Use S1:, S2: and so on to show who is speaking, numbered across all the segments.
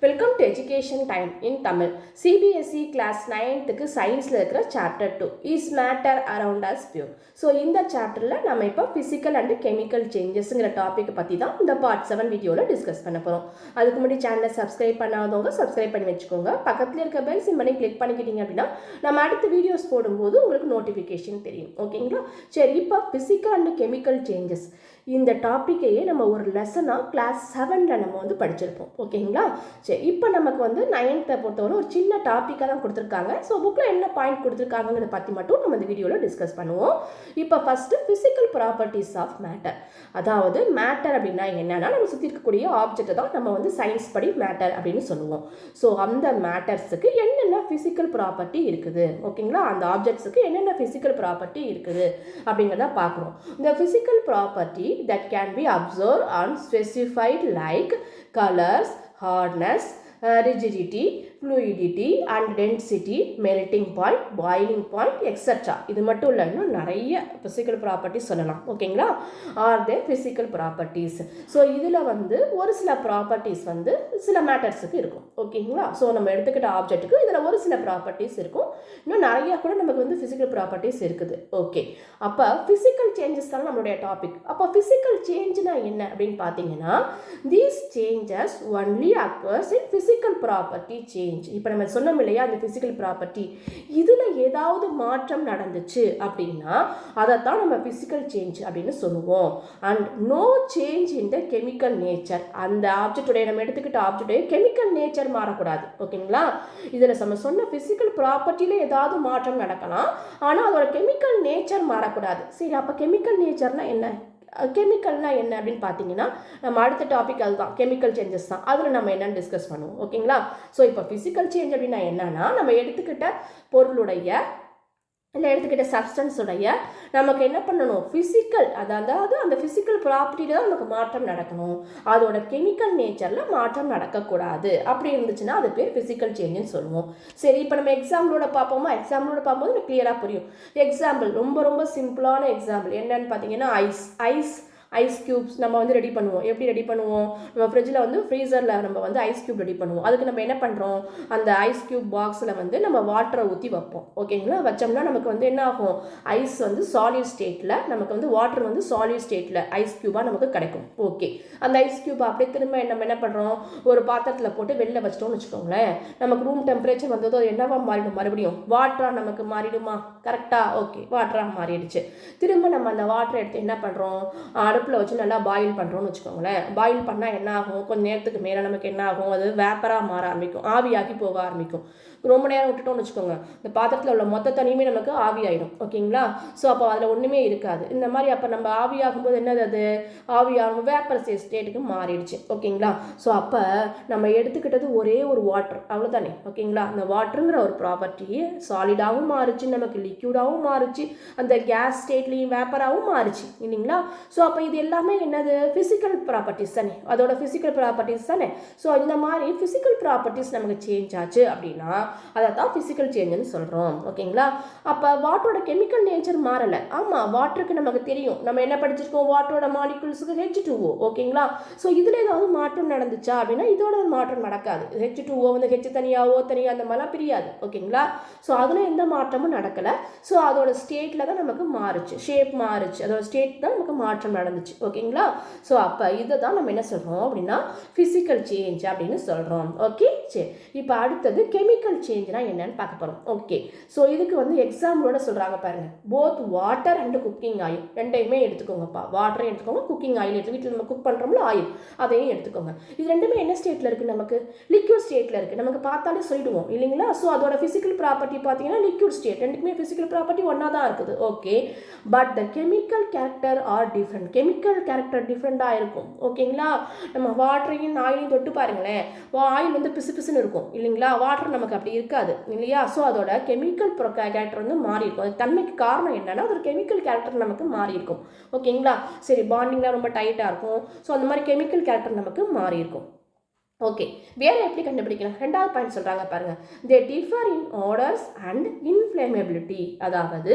S1: Welcome to education time in Tamil. CBSE class 9th சயின்ஸில் இருக்கிற chapter 2 is matter around us view. So இந்த சாப்டரில் நம்ம இப்போ ஃபிசிக்கல் அண்ட் கெமிக்கல் சேஞ்சஸ்ங்கிற டாப்பிக்கை பற்றி தான் இந்த பார்ட் 7 வீடியோவில் டிஸ்கஸ் பண்ண போகிறோம். அதுக்கு முன்னாடி சேனலை சப்ஸ்கிரைப் பண்ணாதவங்க சப்ஸ்கிரைப் பண்ணி வச்சுக்கோங்க. பக்கத்தில் இருக்க பெல் சிம்பனை கிளிக் பண்ணிக்கிட்டீங்க அப்படின்னா நம்ம அடுத்த வீடியோஸ் போடும்போது உங்களுக்கு நோட்டிஃபிகேஷன் தெரியும். ஓகேங்களா? சரி, இப்போ ஃபிசிக்கல் அண்ட் கெமிக்கல் சேஞ்சஸ் இந்த டாப்பிக்கையே நம்ம ஒரு லெசனாக கிளாஸ் 7ல் நம்ம வந்து படிச்சிருப்போம். ஓகேங்களா? சரி, இப்போ நமக்கு வந்து 9th பொறுத்தவரை ஒரு சின்ன டாப்பிக்காக தான் கொடுத்துருக்காங்க. ஸோ புக்கில் என்ன பாயிண்ட் கொடுத்துருக்காங்கிறத பற்றி மட்டும் நம்ம இந்த வீடியோவில் டிஸ்கஸ் பண்ணுவோம். இப்போ first physical properties of matter. அதாவது மேட்டர் அப்படின்னா என்னன்னா நம்ம சுற்றி இருக்கக்கூடிய ஆப்ஜெக்டை தான் நம்ம வந்து சயின்ஸ் படி மேட்டர் அப்படின்னு சொல்லுவோம். ஸோ அந்த மேட்டர்ஸுக்கு என்னென்ன ஃபிசிக்கல் ப்ராப்பர்ட்டி இருக்குது, ஓகேங்களா? அந்த ஆப்ஜெக்ட்ஸுக்கு என்னென்ன ஃபிசிக்கல் ப்ராப்பர்ட்டி இருக்குது அப்படிங்கிறத பார்க்குறோம். இந்த physical property that can be observed and specified like colors, hardness, rigidity, fluidity and density, melting point, boiling point, etc. இது மட்டும் இல்லை, இன்னும் நிறைய ஃபிசிக்கல் ப்ராப்பர்ட்டிஸ் சொல்லலாம். ஓகேங்களா? ஆர் தே ஃபிசிக்கல் ப்ராப்பர்ட்டிஸ். ஸோ இதில் வந்து ஒரு சில ப்ராப்பர்ட்டிஸ் வந்து சில மேட்டர்ஸுக்கு இருக்கும். ஓகேங்களா? ஸோ நம்ம எடுத்துக்கிட்ட ஆப்ஜெக்ட்டுக்கு இதில் ஒரு சில ப்ராப்பர்ட்டிஸ் இருக்கும். இன்னும் நிறைய கூட நமக்கு வந்து ஃபிசிக்கல் ப்ராப்பர்ட்டிஸ் இருக்குது. ஓகே, அப்போ ஃபிசிக்கல் சேஞ்சஸ் தான் நம்மளுடைய டாபிக். அப்போ ஃபிசிக்கல் சேஞ்சுனா என்ன அப்படின்னு பார்த்தீங்கன்னா, these changes only occurs in physical property change. இப்போ நம்ம சொன்னோம் இல்லையா, அந்த ஃபிசிக்கல் ப்ராப்பர்ட்டி இதில் ஏதாவது மாற்றம் நடந்துச்சு அப்படின்னா அதைத்தான் நம்ம ஃபிசிக்கல் சேஞ்ச் அப்படின்னு சொல்லுவோம். And no change in the chemical nature. அந்த ஆப்ஜெக்டுடைய நம்ம எடுத்துக்கிட்ட ஆப்ஜெக்டுடைய கெமிக்கல் நேச்சர் மாறக்கூடாது. ஓகேங்களா? இதில் நம்ம சொன்ன ஃபிசிக்கல் ப்ராப்பர்ட்டியில் ஏதாவது மாற்றம் நடக்கலாம், ஆனால் அதோட கெமிக்கல் நேச்சர் மாறக்கூடாது. சரி, அப்போ கெமிக்கல் நேச்சர்னா என்ன, கெமிக்கல்னா என்ன அப்படின்னு பார்த்தீங்கன்னா நம்ம அடுத்த டாபிக் அதுதான், கெமிக்கல் சேஞ்சஸ் தான். அதில் நம்ம என்னன்னு டிஸ்கஸ் பண்ணுவோம். ஓகேங்களா? ஸோ இப்போ ஃபிசிக்கல் சேஞ்ச் அப்படின்னா என்னன்னா நம்ம எடுத்துக்கிட்ட பொருளுடைய இல்லை எடுத்துக்கிட்ட சப்ஸ்டன்ஸுடைய நமக்கு என்ன பண்ணணும், ஃபிசிக்கல் அதாவது அந்த ஃபிசிக்கல் ப்ராப்பர்ட்டியில் தான் நமக்கு மாற்றம் நடக்கணும். அதோட கெமிக்கல் நேச்சரில் மாற்றம் நடக்கக்கூடாது. அப்படி இருந்துச்சுன்னா அது பேர் ஃபிசிக்கல் சேஞ்சுன்னு சொல்லுவோம். சரி, இப்போ நம்ம எக்ஸாம்பிளோட பார்ப்போமா? எக்ஸாம்பிளோட பார்க்கும்போது எனக்கு கிளியராக புரியும். எக்ஸாம்பிள் ரொம்ப ரொம்ப சிம்பிளான எக்ஸாம்பிள் என்னன்னு பார்த்தீங்கன்னா ஐஸ் க்யூப்ஸ் நம்ம வந்து ரெடி பண்ணுவோம். எப்படி ரெடி பண்ணுவோம்? நம்ம ஃப்ரிட்ஜில் வந்து ஃப்ரீசரில் நம்ம வந்து ஐஸ் க்யூப் ரெடி பண்ணுவோம். அதுக்கு நம்ம என்ன பண்ணுறோம், அந்த ஐஸ் க்யூப் பாக்ஸில் வந்து நம்ம வாட்டரை ஊற்றி வைப்போம். ஓகேங்களா? வச்சோம்னா நமக்கு வந்து என்ன ஆகும், ஐஸ் வந்து சாலிட் ஸ்டேட்டில் நமக்கு வந்து வாட்டர் வந்து சாலிட் ஸ்டேட்டில் ஐஸ் க்யூபாக நமக்கு கிடைக்கும். ஓகே, அந்த ஐஸ் க்யூப் அப்படியே திரும்ப நம்ம என்ன பண்ணுறோம், ஒரு பாத்திரத்தில் போட்டு வெளில வச்சிட்டோம்னு வச்சுக்கோங்களேன். நமக்கு ரூம் டெம்பரேச்சர் வந்ததோ என்னவா மாறிடும், மறுபடியும் வாட்டராக நமக்கு மாறிடுமா? கரெக்டாக? ஓகே, வாட்டராக மாறிடுச்சு. திரும்ப நம்ம அந்த வாட்டரை எடுத்து என்ன பண்ணுறோம், அடுப்பில் வச்சு நல்லா பாயில் பண்ணுறோன்னு வச்சுக்கோங்களேன். பாயில் பண்ணால் என்ன ஆகும், கொஞ்சம் நேரத்துக்கு மேலே நமக்கு என்ன ஆகும், அது வேப்பராக மாற ஆரம்பிக்கும், ஆவியாகி போக ஆரம்பிக்கும். ரொம்ப நேரம் விட்டுட்டோம்னு வச்சுக்கோங்க, இந்த பாத்திரத்தில் உள்ள மொத்த தனியுமே நமக்கு ஆவியாயிடும். ஓகேங்களா? ஸோ அப்போ அதில் ஒன்றுமே இருக்காது. இந்த மாதிரி அப்போ நம்ம ஆவியாகும்போது என்னது, அது ஆவியாகும் வேப்பர் ஸ்டேட்டுக்கு மாறிடுச்சு. ஓகேங்களா? ஸோ அப்போ நம்ம எடுத்துக்கிட்டது ஒரே ஒரு வாட்டர், அவ்வளோதானே. ஓகேங்களா? அந்த வாட்டருங்கிற ஒரு ப்ராப்பர்ட்டி சாலிடாகவும் மாறுச்சு, நமக்கு லிக்யூடாகவும் மாறுச்சு, அந்த கேஸ் ஸ்டேட்லேயும் வேப்பராகவும் மாறுச்சு இல்லைங்களா? ஸோ அப்போ இது எல்லாமே என்னது, ஃபிசிக்கல் ப்ராப்பர்ட்டிஸ் தானே, அதோட ஃபிசிக்கல் ப்ராப்பர்ட்டிஸ் தானே. ஸோ இந்த மாதிரி ஃபிசிக்கல் ப்ராப்பர்ட்டிஸ் நமக்கு சேஞ்ச் ஆச்சு அப்படின்னா அதை தான் ஃபிசிக்கல் சேஞ்சுன்னு சொல்கிறோம். ஓகேங்களா? அப்போ வாட்டரோட கெமிக்கல் நேச்சர் மாறலை. ஆமாம், வாட்டருக்கு நமக்கு தெரியும், நம்ம என்ன படிச்சிருக்கோம், வாட்டரோட மாலிகுல்ஸுக்கு H2O. ஓகேங்களா? ஸோ இதில் ஏதாவது மாற்றம் நடந்துச்சா அப்படின்னா இதோட மாற்றம் நடக்காது. H2O வந்து H தனியாக O தனியாக அந்த மாதிரிலாம் பிரியாது. ஓகேங்களா? ஸோ அதில் எந்த மாற்றமும் நடக்கலை. ஸோ அதோட ஸ்டேட்டில் தான் நமக்கு மாறுச்சு, ஷேப் மாறுச்சு, அதோட ஸ்டேட் தான் நமக்கு மாற்றம் நடந்துச்சு. ஓகேங்களா? ஸோ அப்போ இதை தான் நம்ம என்ன சொல்கிறோம் அப்படின்னா ஃபிசிக்கல் சேஞ்ச் அப்படின்னு சொல்கிறோம். ஓகே, சரி, இப்போ அடுத்தது கெமிக்கல் சேஞ்ச்னா என்னன்னு பார்க்க போகிறோம். ஓகே, ஸோ இதுக்கு வந்து எக்ஸாம்பிளோட சொல்கிறாங்க பாருங்க, both water and cooking oil ரெண்டையுமே எடுத்துக்கோங்கப்பா. வாட்டரையும் எடுத்துக்கோங்க, குக்கிங் ஆயில் எடுத்து வீட்டில் நம்ம குக் பண்ணுறோம்ல ஆயில், அதையும் எடுத்துக்கோங்க. இது ரெண்டுமே என்ன ஸ்டேட்டில் இருக்குது, நமக்கு லிக்யூட் ஸ்டேட்டில் இருக்குது. நமக்கு பார்த்தாலே சொல்லிடுவோம் இல்லைங்களா? ஸோ அதோட ஃபிசிக்கல் ப்ராப்பர்ட்டி பார்த்தீங்கன்னா லிக்யூட் ஸ்டேட், ரெண்டுக்குமே ஃபிசிக்கல் ப்ராப்பர்ட்டி ஒன்றா தான் இருக்குது. Okay, but the chemical character are different. Chemical character டிஃப்ரெண்ட்டாக இருக்கும். ஓகேங்களா? நம்ம வாட்டரையும் ஆயிலையும் தொட்டு பாருங்களேன், ஆயில் வந்து பிசு பிசுன்னு இருக்கும் இல்லைங்களா? வாட்டர் நமக்கு அப்படி இருக்காது இல்லையா? ஸோ அதோட கெமிக்கல் கேரக்டர் வந்து மாறி இருக்கும். அது தன்மைக்கு காரணம் என்னன்னா அதோட கெமிக்கல் கேரக்டர் நமக்கு மாறி இருக்கும். ஓகேங்களா? சரி, பாண்டிங்லாம் ரொம்ப டைட்டாக இருக்கும். ஸோ அந்த மாதிரி கெமிக்கல் கேரக்டர் நமக்கு மாறி இருக்கும். ஓகே, வேறு எப்படி கண்டுபிடிக்கலாம்? ரெண்டாவது பாயிண்ட் சொல்கிறாங்க பாருங்கள். தே டிஃபர் இன் ஆர்டர்ஸ் அண்ட் இன்ஃப்ளேமபிலிட்டி. அதாவது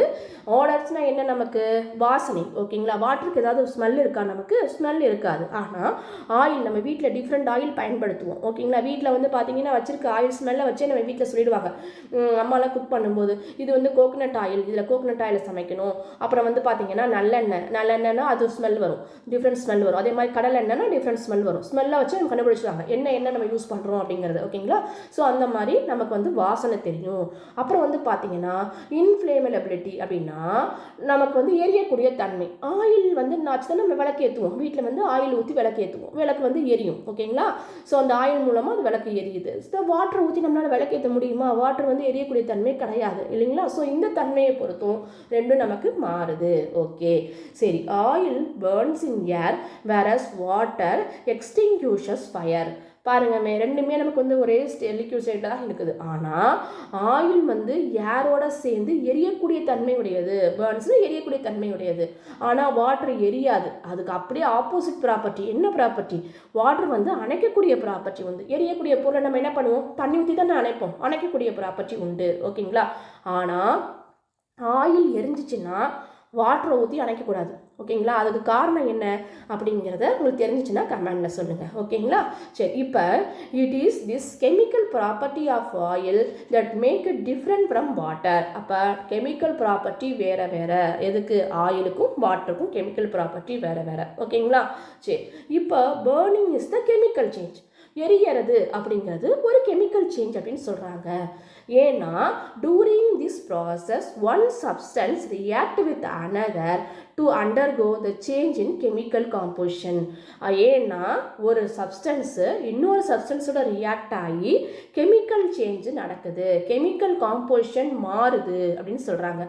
S1: ஆர்டர்ஸ்னால் என்ன? நமக்கு வாசனை. ஓகேங்களா? வாட்டருக்கு ஏதாவது ஸ்மெல் இருக்கா? நமக்கு ஸ்மெல் இருக்காது. ஆனால் ஆயில் நம்ம வீட்டில் டிஃப்ரெண்ட் ஆயில் பயன்படுத்துவோம். ஓகேங்களா? வீட்டில் வந்து பார்த்தீங்கன்னா வச்சிருக்க ஆயில் ஸ்மெல்லை வச்சே நம்ம வீட்டில் சொல்லிடுவாங்க. அம்மாலாம் குக் பண்ணும்போது இது வந்து கோகனட் ஆயில், இதில் கோகனட் ஆயில் சமைக்கணும். அப்புறம் வந்து பார்த்தீங்கன்னா நல்லெண்ணெய்னா அது ஸ்மெல் வரும், டிஃப்ரெண்ட் ஸ்மெல் வரும். அதே மாதிரி கடல் எண்ணெய்னா டிஃப்ரெண்ட் ஸ்மெல் வரும். ஸ்மெல்லை வச்சு நம்ம கண்டுபிடிச்சிடுவாங்க என்ன நம்ம யூஸ் பண்ணுறோம் அப்படிங்கிறது. ஓகேங்களா? ஸோ அந்த மாதிரி நமக்கு வந்து வாசனை தெரியும். அப்புறம் வந்து பார்த்தீங்கன்னா இன்ஃப்ளேமபிலிட்டி அப்படின்னா நமக்கு வந்து எரியக்கூடிய தன்மை. ஆயில் வந்து நாச்சு நம்ம விளக்கு ஏற்றுவோம். வீட்டில் வந்து ஆயில் ஊற்றி விளக்கு ஏற்றுவோம், விளக்கு வந்து எரியும். ஓகேங்களா? ஸோ அந்த ஆயில் மூலமாக அது விளக்கு எரியுது. ஸோ வாட்டர் ஊற்றி நம்மளால் விளக்கு ஏற்ற முடியுமா? வாட்டர் வந்து எரியக்கூடிய தன்மை கிடையாது இல்லைங்களா? ஸோ இந்த தன்மையை பொறுத்தும் ரெண்டும் நமக்கு மாறுது. ஓகே, சரி. ஆயில் பர்ன்ஸ் இன் ஏர் வேரஸ் வாட்டர் எக்ஸ்டிங்யூஷஸ் ஃபயர். பாருங்கமே, ரெண்டுமே நமக்கு வந்து ஒரே லிக்யூட் ஸ்டேட்டில் தான் இருக்குது. ஆனால் ஆயில் வந்து ஏரோட சேர்ந்து எரியக்கூடிய தன்மை உடையது. பர்ன்ஸ்னு எரியக்கூடிய தன்மை உடையது. ஆனால் வாட்டர் எரியாது. அதுக்கு அப்படியே ஆப்போசிட் ப்ராப்பர்ட்டி. என்ன ப்ராப்பர்ட்டி? வாட்டர் வந்து அணைக்கக்கூடிய ப்ராப்பர்ட்டி உண்டு. எரியக்கூடிய பொருளை நம்ம என்ன பண்ணுவோம்? தண்ணி ஊற்றி தானே அணைப்போம். அணைக்கக்கூடிய ப்ராப்பர்ட்டி உண்டு. ஓகேங்களா? ஆனால் ஆயில் எரிஞ்சிச்சுன்னா வாட்டரை ஊற்றி அணைக்கக்கூடாது. ஓகேங்களா? அதுக்கு காரணம் என்ன அப்படிங்கிறத உங்களுக்கு தெரிஞ்சிச்சுன்னா கமெண்டில் சொல்லுங்கள். ஓகேங்களா? சரி, இப்போ it is this chemical property of oil that make it different from water. அப்போ கெமிக்கல் ப்ராப்பர்ட்டி வேறு வேறு. எதுக்கு? ஆயிலுக்கும் வாட்டருக்கும் கெமிக்கல் ப்ராப்பர்ட்டி வேறு வேறு. ஓகேங்களா? சரி, இப்போ burning is the chemical change. எரியறது அப்படிங்கிறது ஒரு கெமிக்கல் சேஞ்ச் அப்படின்னு சொல்கிறாங்க. ஏன்னா during this process one substance react with another to undergo the change in chemical composition. ஏன்னா ஒரு சப்ஸ்டன்ஸு இன்னொரு சப்ஸ்டன்ஸோட ரியாக்ட் ஆகி கெமிக்கல் சேஞ்சு நடக்குது, கெமிக்கல் காம்போசிஷன் மாறுது அப்படின்னு சொல்கிறாங்க.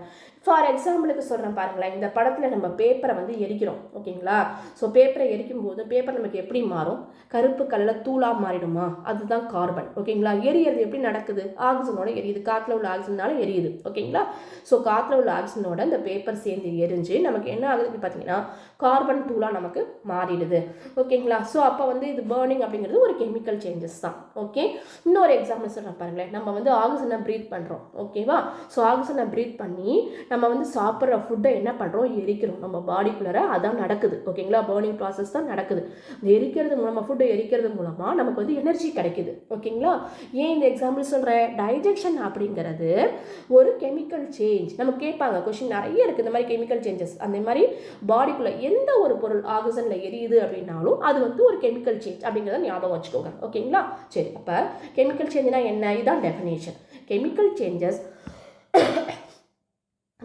S1: ஃபார் எக்ஸாம்பிளுக்கு சொல்கிறேன் பாருங்களேன். இந்த படத்தில் நம்ம பேப்பரை வந்து எரிக்கிறோம். ஓகேங்களா? ஸோ பேப்பரை எரிக்கும் போது பேப்பர் நமக்கு எப்படி மாறும்? கருப்பு கலரில் தூளாக மாறிடுமா? அதுதான் கார்பன். ஓகேங்களா? எரியறது எப்படி நடக்குது? ஆக்சிஜனோட எரியுது. காற்றுல உள்ள ஆக்சிஜனால எரியுது. ஓகேங்களா? ஸோ காற்றுல உள்ள ஆக்சிஜனோட இந்த பேப்பர் சேர்ந்து எரிஞ்சு நமக்கு என்ன ஆகுதுன்னு பார்த்தீங்கன்னா கார்பன் தூளாக நமக்கு மாறிடுது. ஓகேங்களா? ஸோ அப்போ வந்து இது பர்னிங் அப்படிங்கிறது ஒரு கெமிக்கல் சேஞ்சஸ் தான். ஓகே, இன்னொரு எக்ஸாம்பிள் சொல்கிறேன் பாருங்களேன். நம்ம வந்து ஆக்சிஜனை ப்ரீத் பண்ணுறோம். ஓகேவா? ஸோ ஆக்சிஜனை ப்ரீத் பண்ணி நம்ம வந்து சாப்பிட்ற ஃபுட்டை என்ன பண்ணுறோம்? எரிக்கிறோம். நம்ம பாடிக்குள்ளே அதான் நடக்குது. ஓகேங்களா? பர்னிங் ப்ராசஸ் தான் நடக்குது. எரிக்கிறது மூலமாக, ஃபுட்டை எரிக்கிறது மூலமாக நமக்கு வந்து எனர்ஜி கிடைக்குது. ஓகேங்களா? ஏன் இந்த எக்ஸாம்பிள் சொல்கிறேன்? டைஜெக்ஷன் அப்படிங்கிறது ஒரு கெமிக்கல் சேஞ்ச். நம்ம கேட்பாங்க, கொஷின் நிறைய இருக்குது இந்த மாதிரி கெமிக்கல் சேஞ்சஸ். அந்த மாதிரி பாடிக்குள்ளே எந்த ஒரு பொருள் ஆக்சிஜனில் எரியுது அப்படின்னாலும் அது வந்து ஒரு கெமிக்கல் சேஞ்ச் அப்படிங்கிறத ஞாபகம் வச்சுக்கோங்க. ஓகேங்களா? சரி, அப்போ கெமிக்கல் சேஞ்சுனா என்ன? இதுதான் definition. Chemical changes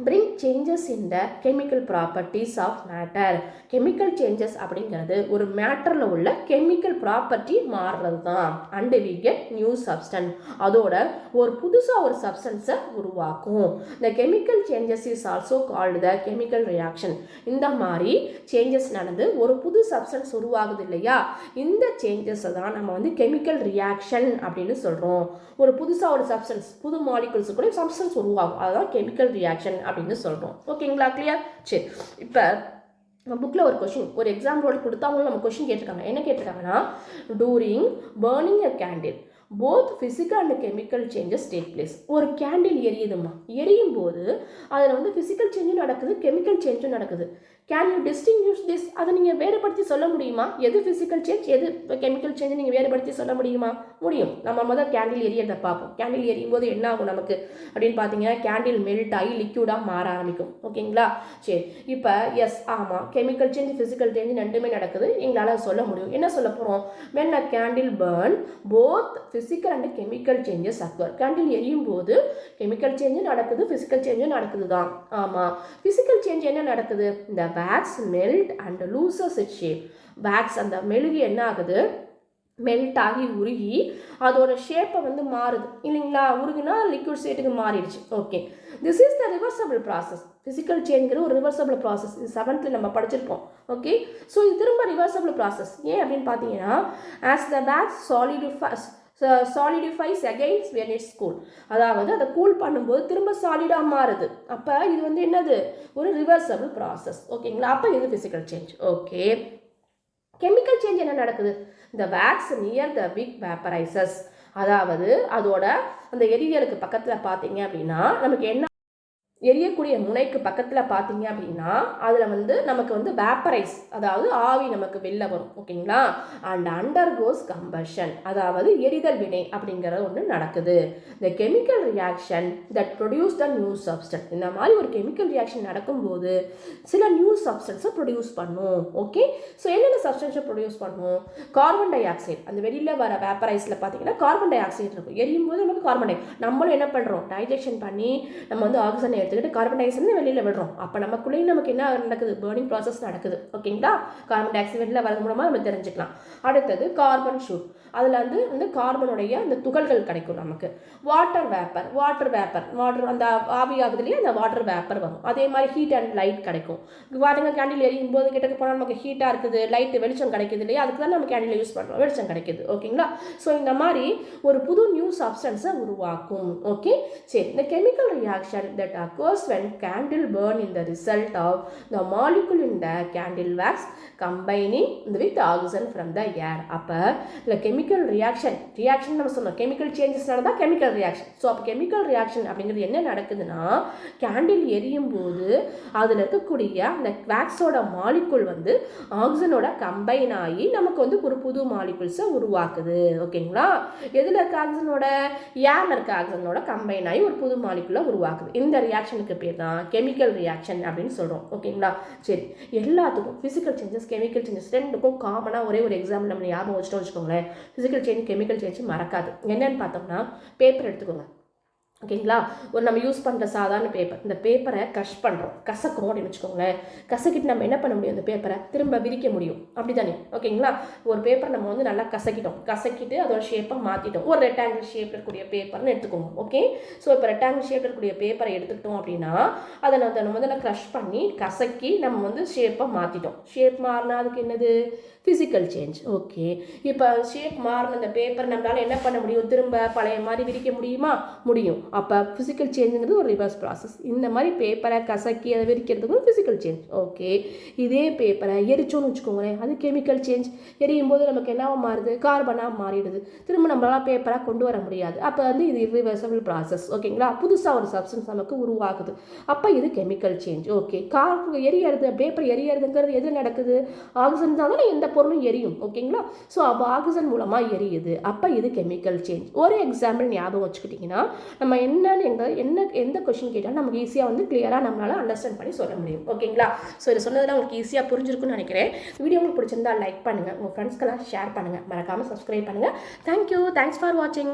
S1: bring changes in the chemical properties of matter. chemical changes அப்படிங்கிறது ஒரு மேட்டரில் உள்ள கெமிக்கல் ப்ராப்பர்ட்டி மாறுறது தான். And we get new substance. அதோட ஒரு புதுசாக ஒரு சப்ஸ்டன்ஸை உருவாக்கும். the chemical changes is also called the chemical reaction. இந்த மாதிரி சேஞ்சஸ் நடந்து ஒரு புது சப்ஸ்டன்ஸ் உருவாகுது இல்லையா? இந்த சேஞ்சஸை தான் நம்ம வந்து கெமிக்கல் ரியாக்ஷன் அப்படின்னு சொல்கிறோம். ஒரு புதுசாக ஒரு சப்ஸ்டன்ஸ், புது மாலிகுல்ஸ் கூட சப்ஸ்டன்ஸ் உருவாகும். அதுதான் கெமிக்கல் ரியாக்ஷன் அப்படின்னு சொல்கிறோம். ஓகேங்களா? கிளியர்? சரி, இப்போ புக்கில் ஒரு கொஷின், ஒரு எக்ஸாம்பிளோட கொடுத்தாங்களும் நம்ம கொஷின் கேட்டிருக்காங்க. என்ன கேட்டிருக்காங்கன்னா, during burning a candle both physical and chemical changes take place. ஒரு கேண்டில் எரியுதுமா, எரியும் போது அதில் வந்து ஃபிசிக்கல் சேஞ்சும் நடக்குது, கெமிக்கல் சேஞ்சும் நடக்குது. Can you distinguish this? அதை நீங்கள் வேறுபடுத்தி சொல்ல முடியுமா? எது ஃபிசிக்கல் சேஞ்ச், எது கெமிக்கல் சேஞ்ச் நீங்கள் வேறுபடுத்தி சொல்ல முடியுமா? முடியும். நம்ம முதல் கேண்டில் எரியறதை பார்ப்போம். கேண்டில் எரியும் போது என்ன ஆகும் நமக்கு அப்படின்னு பார்த்தீங்கன்னா, கேண்டில் மெல்ட் ஆகி லிக்யூடாக மாற ஆரம்பிக்கும். ஓகேங்களா? சரி, இப்போ எஸ், ஆமாம், கெமிக்கல் சேஞ்ச் ஃபிசிக்கல் சேஞ்ச் ரெண்டுமே நடக்குது. எங்களால் சொல்ல முடியும். என்ன சொல்ல போகிறோம்? when a candle burn both physical and chemical changes occur. Candle எரியும் போது கெமிக்கல் சேஞ்சும் நடக்குது, ஃபிசிக்கல் சேஞ்சும் நடக்குது தான். ஆமாம், ஃபிசிக்கல் சேஞ்ச் என்ன நடக்குது? இந்த wax melt and loses its shape. wax அந்த மெழுகு என்ன ஆகுது? மெல்ட் ஆகி உருகி அதோட ஷேப்பை வந்து மாறுது இல்லைங்களா? உருகுனா லிக்விட் ஸ்டேட்டுக்கு மாறிடுச்சு. Okay, this is the reversible process. Physical சேஞ்சுங்கிற ஒரு ரிவர்சபிள் ப்ராசஸ். இது 7th நம்ம படிச்சிருப்போம். ஓகே, ஸோ இது திரும்ப ரிவர்சபிள் ப்ராசஸ். ஏன் அப்படின்னு பார்த்தீங்கன்னா, as the wax solidifies again when it's cool. அதாவது அதை கூல் பண்ணும்போது திரும்ப சாலிடாக மாறுது. அப்போ இது வந்து என்னது? ஒரு ரிவர்சபிள் ப்ராசஸ். ஓகேங்களா? அப்போ இது physical change. Okay, chemical change என்ன நடக்குது? இந்த வேக்ஸ் நியர் த விக் வேப்பரைசஸ், அதாவது அதோட அந்த எரியலுக்கு பக்கத்தில் பார்த்தீங்க அப்படின்னா நமக்கு என்ன எரியக்கூடிய முனைக்கு பக்கத்தில் பார்த்தீங்க அப்படின்னா அதில் நமக்கு வேப்பரைஸ், அதாவது ஆவி நமக்கு வெளில வரும். ஓகேங்களா? அண்ட் அண்டர் கோஸ் கம்பஷன், அதாவது எரிதல் வினை அப்படிங்கிறது ஒன்று நடக்குது. இந்த chemical reaction that produce the new substance, இந்த மாதிரி ஒரு கெமிக்கல் ரியாக்ஷன் நடக்கும்போது சில நியூ சப்ஸ்டன்ஸை ப்ரொடியூஸ் பண்ணும். ஓகே, ஸோ என்னென்ன சப்ஸ்டன்ஸை ப்ரொடியூஸ் பண்ணும்? கார்பன் டை ஆக்சைடு, அந்த வெளியில் வர வேப்பரைஸில் பார்த்தீங்கன்னா கார்பன் டை ஆக்சைடு இருக்கும். எரியும் போது நமக்கு கார்பன் டை, நம்மளும் என்ன பண்ணுறோம், டைஜெக்ஷன் பண்ணி நம்ம ஆக்சிஜனை எடுத்துக்கிட்டு கார்பன் டை ஆக்சைடு வெளியில் விடுறோம். அப்போ நமக்குள்ளேயும் நமக்கு என்ன நடக்குது, பேர்னிங் ப்ராசஸ் நடக்குது. ஓகேங்களா? கார்பன் டை ஆக்சைடு வெளியில் வரது மூலமாக நம்ம தெரிஞ்சுக்கலாம். அடுத்தது கார்பன் ஷூட், அதில் வந்து கார்பனுடைய அந்த துகள்கள் கிடைக்கும் நமக்கு. வாட்டர் வேப்பர், வாட்டர் அந்த ஆவியாகுதுலேயே அந்த வாட்டர் வேப்பர் வரும். அதே மாதிரி ஹீட் அண்ட் லைட் கிடைக்கும். பாருங்க, கேண்டில் எரியும் போது கிட்டக்கு போனால் நமக்கு ஹீட்டாக இருக்குது, லைட்டு வெளிச்சம் கிடைக்குது இல்லையா? அதுக்கு தான் நம்ம கேண்டில் யூஸ் பண்ணுறோம், வெளிச்சம் கிடைக்குது. ஓகேங்களா? ஸோ இந்த மாதிரி ஒரு புது நியூ சப்ஸ்டன்ஸை உருவாக்கும். ஓகே, சரி. இந்த chemical reaction that occurs when candle burn in the result of the molecule in the candle wax combining with oxygen from the air. அப்போ இல்லை கெமிக்கல் ரியாக்ஷன் நம்ம சொன்னோம், கெமிக்கல் சேஞ்சஸ் நடந்தால் கெமிக்கல் ரியாக்ஷன். ஸோ அப்போ chemical reaction அப்படிங்கிறது என்ன நடக்குதுன்னா, candle எரியும் போது அதில் இருக்கக்கூடிய அந்த வேக்ஸோட மாலிகுல் ஆக்சிஜனோட கம்பைன் ஆகி நமக்கு ஒரு புது மாலிகுல்ஸை உருவாக்குது. ஓகேங்களா? எதில் இருக்க ஆக்சிஜனோட, ஏர்ல இருக்க ஆக்சிஜனோட கம்பைன் ஆகி ஒரு புது மாலிகுலை உருவாக்குது. இந்த ரியாக்ஷனுக்கு பேர் தான் கெமிக்கல் ரியாக்ஷன் அப்படின்னு சொல்கிறோம். ஓகேங்களா? சரி, எல்லாத்துக்கும் ஃபிசிக்கல் சேஞ்சஸ் கெமிக்கல் சேஞ்சஸ் ரெண்டுக்கும் காமனாக ஒரே ஒரு எக்ஸாம்பிள் நம்ம ஞாபகம் வச்சுக்கோங்களேன். ஃபிசிக்கல் சேஞ்ச் கெமிக்கல் சேஞ்ச் மறக்காது. என்னன்னு பார்த்தோம்னா, பேப்பர் எடுத்துக்கோங்க. ஓகேங்களா? ஒரு நம்ம யூஸ் பண்ணுற சாதாரண பேப்பர், இந்த பேப்பரை க்ரஷ் பண்ணுறோம், கசக்கிறோம் அப்படின்னு வச்சுக்கோங்களேன். கசக்கிட்டு நம்ம என்ன பண்ண முடியும், இந்த பேப்பரை திரும்ப விரிக்க முடியும், அப்படி தானே? ஓகேங்களா? ஒரு பேப்பர் நம்ம நல்லா கசக்கிட்டு அதோட ஷேப்பை மாற்றிட்டோம். ஒரு ரெக்டாங்கிள் ஷேப்பில் இருக்கக்கூடிய பேப்பர்னு எடுத்துக்கோங்க. ஓகே, ஸோ இப்போ ரெக்டாங்கிள் ஷேப்பில் இருக்கக்கூடிய பேப்பரை எடுத்துக்கிட்டோம் அப்படின்னா அதை நம்ம க்ரஷ் பண்ணி கசக்கி நம்ம ஷேப்பை மாற்றிட்டோம். ஷேப் மாறினா அதுக்கு என்னது, ஃபிசிக்கல் சேஞ்ச். ஓகே, இப்போ ஷேப் மாறின அந்த பேப்பர் நம்மளால் என்ன பண்ண முடியும், திரும்ப பழைய மாதிரி விரிக்க முடியுமா? முடியும். அப்போ ஃபிசிக்கல் சேஞ்சுங்கிறது ஒரு ரிவர்ஸ் ப்ராசஸ். இந்த மாதிரி பேப்பரை கசக்கி அதை விரிக்கிறதுக்கு ஒரு ஃபிசிக்கல் சேஞ்ச். ஓகே, இதே பேப்பரை எரிச்சோன்னு வச்சுக்கோங்களேன், அது கெமிக்கல் சேஞ்ச். எரியும் போது நமக்கு என்னவா மாறுது, கார்பனாக மாறிடுது. திரும்ப நம்மளால் பேப்பராக கொண்டு வர முடியாது. அப்போ இது ரிவர்சபிள் ப்ராசஸ். ஓகேங்களா? புதுசாக ஒரு சப்ஸ்டன்ஸ் நமக்கு உருவாகுது. அப்போ இது கெமிக்கல் சேஞ்ச். ஓகே, எரியறது, பேப்பர் எரியறதுங்கிறது எது நடக்குது, ஆக்சிஜன் தான் எந்த பொருளும் எரியும். ஓகேங்களா? ஸோ அப்போ ஆக்சிஜன் மூலமாக எரியுது. அப்போ இது கெமிக்கல் சேஞ்ச். ஒரு எக்ஸாம்பிள் ஞாபகம் வச்சுக்கிட்டிங்கன்னா நம்ம எந்த கொஸ்டின் கேட்டாலும் நமக்கு ஈஸியாக கிளியராக நம்மளால் அண்டர்ஸ்டாண்ட் பண்ணி சொல்ல முடியும். ஓகேங்களா? ஸோ இதை சொன்னதெல்லாம் உங்களுக்கு ஈஸியாக புரிஞ்சிருக்குன்னு நினைக்கிறேன். வீடியோ உங்களுக்கு பிடிச்சிருந்தா லைக் பண்ணுங்கள், உங்கள் ஃப்ரெண்ட்ஸ்க்கெல்லாம் ஷேர் பண்ணுங்கள், மறக்காமல் சப்ஸ்கிரைப் பண்ணுங்கள். தேங்க்யூ, தேங்க்ஸ் ஃபார் வாட்சிங்.